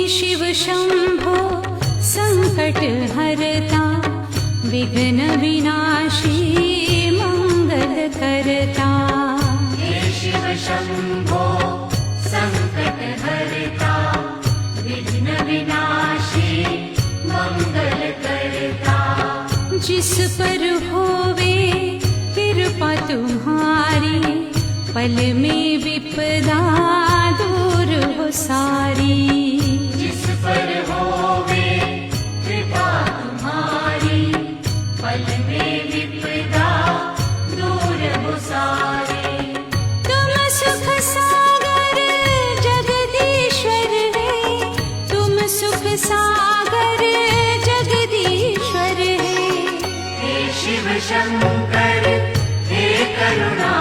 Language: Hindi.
शिव शंभो संकट हरता, विघ्न विनाशी मंगल करता। हे शिव शंभो संकट हरता, विघ्न विनाशी मंगल करता। जिस पर होवे कृपा तुम्हारी, पल में विपदा दूर हो सारी। जिस पर होवे कृपा तुम्हारी, पल में विपदा दूर हो सारी। तुम सुख सागर जगदीश्वर है, तुम सुख सागर जगदीश्वर है। हे शिव शंकर हे करुणा